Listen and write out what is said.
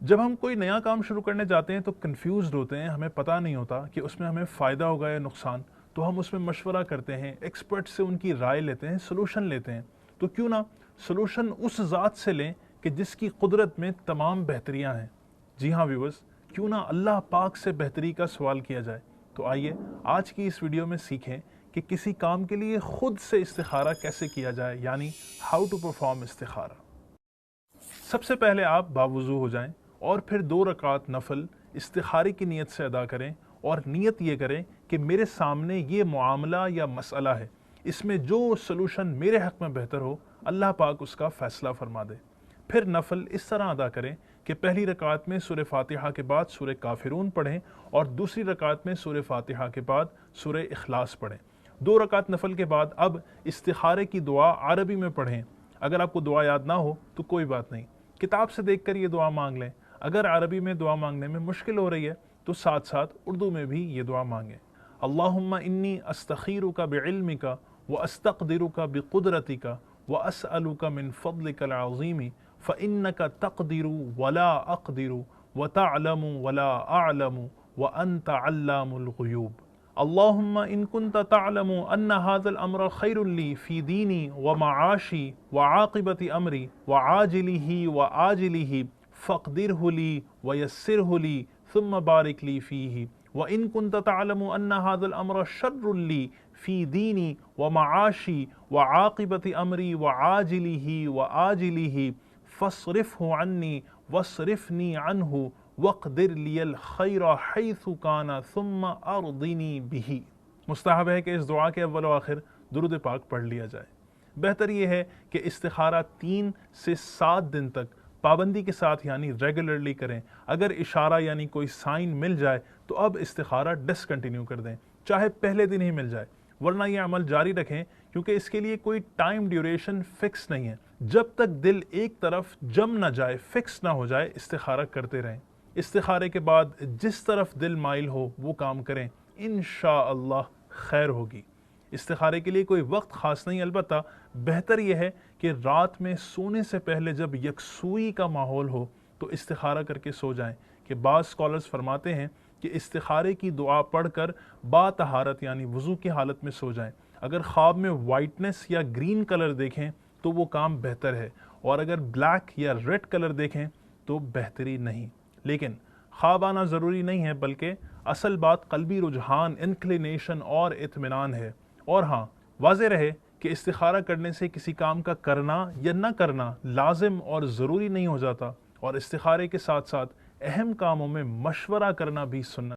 جب ہم کوئی نیا کام شروع کرنے جاتے ہیں تو کنفیوزڈ ہوتے ہیں، ہمیں پتہ نہیں ہوتا کہ اس میں ہمیں فائدہ ہوگا یا نقصان، تو ہم اس میں مشورہ کرتے ہیں، ایکسپرٹ سے ان کی رائے لیتے ہیں، سلوشن لیتے ہیں۔ تو کیوں نہ سلوشن اس ذات سے لیں کہ جس کی قدرت میں تمام بہتریاں ہیں۔ جی ہاں ویورز، کیوں نہ اللہ پاک سے بہتری کا سوال کیا جائے۔ تو آئیے آج کی اس ویڈیو میں سیکھیں کہ کسی کام کے لیے خود سے استخارہ کیسے کیا جائے، یعنی ہاؤ ٹو پرفارم استخارہ۔ سب سے پہلے آپ باوضو ہو جائیں اور پھر 2 رکعت نفل استخارے کی نیت سے ادا کریں، اور نیت یہ کریں کہ میرے سامنے یہ معاملہ یا مسئلہ ہے، اس میں جو سلوشن میرے حق میں بہتر ہو اللہ پاک اس کا فیصلہ فرما دے۔ پھر نفل اس طرح ادا کریں کہ پہلی رکعت میں سورہ فاتحہ کے بعد سورہ کافرون پڑھیں اور دوسری رکعت میں سورہ فاتحہ کے بعد سورہ اخلاص پڑھیں۔ 2 رکعت نفل کے بعد اب استخارے کی دعا عربی میں پڑھیں۔ اگر آپ کو دعا یاد نہ ہو تو کوئی بات نہیں، کتاب سے دیکھ کر یہ دعا مانگ لیں۔ اگر عربی میں دعا مانگنے میں مشکل ہو رہی ہے تو ساتھ ساتھ اردو میں بھی یہ دعا مانگیں۔ اللہم انی استخیرک بعلمک واستقدرک بقدرتک واسألک من فضلک العظیم فإنک تقدر ولا اقدر وتعلم ولا اعلم وانت علام الغیوب۔ اللہم ان کنت تعلم ان هذا الامر خیر لی فی دینی ومعاشی وعاقبت امری وعاجلہ وآجلہ فاقدرہ لی ویسرہ لی ثم بارک لی فیہ، وان کنت تعلم ان هذا الامر شر لی فی دینی ومعاشی وعاقبت امری وعاجلہ وآجلہ فاصرفہ عنی واصرفنی عنہ وقدر لی الخیر حیث کان ثم ارضنی بہ۔ مستحب ہے کہ اس دعا کے اول و آخر درود پاک پڑھ لیا جائے۔ بہتر یہ ہے کہ استخارہ 3 سے 7 دن تک پابندی کے ساتھ یعنی ریگولرلی کریں۔ اگر اشارہ یعنی کوئی سائن مل جائے تو اب استخارہ ڈسکنٹینیو کر دیں، چاہے پہلے دن ہی مل جائے، ورنہ یہ عمل جاری رکھیں کیونکہ اس کے لیے کوئی ٹائم ڈیوریشن فکس نہیں ہے۔ جب تک دل ایک طرف جم نہ جائے، فکس نہ ہو جائے، استخارہ کرتے رہیں۔ استخارے کے بعد جس طرف دل مائل ہو وہ کام کریں، انشاءاللہ خیر ہوگی۔ استخارے کے لیے کوئی وقت خاص نہیں، البتہ بہتر یہ ہے کہ رات میں سونے سے پہلے جب یکسوئی کا ماحول ہو تو استخارہ کر کے سو جائیں، کہ بعض اسکالرز فرماتے ہیں کہ استخارے کی دعا پڑھ کر با طہارت یعنی وضو کی حالت میں سو جائیں۔ اگر خواب میں وائٹنس یا گرین کلر دیکھیں تو وہ کام بہتر ہے، اور اگر بلیک یا ریڈ کلر دیکھیں تو بہتری نہیں۔ لیکن خواب آنا ضروری نہیں ہے، بلکہ اصل بات قلبی رجحان، انکلینیشن اور اطمینان ہے۔ اور ہاں، واضح رہے کہ استخارہ کرنے سے کسی کام کا کرنا یا نہ کرنا لازم اور ضروری نہیں ہو جاتا، اور استخارے کے ساتھ ساتھ اہم کاموں میں مشورہ کرنا بھی سنت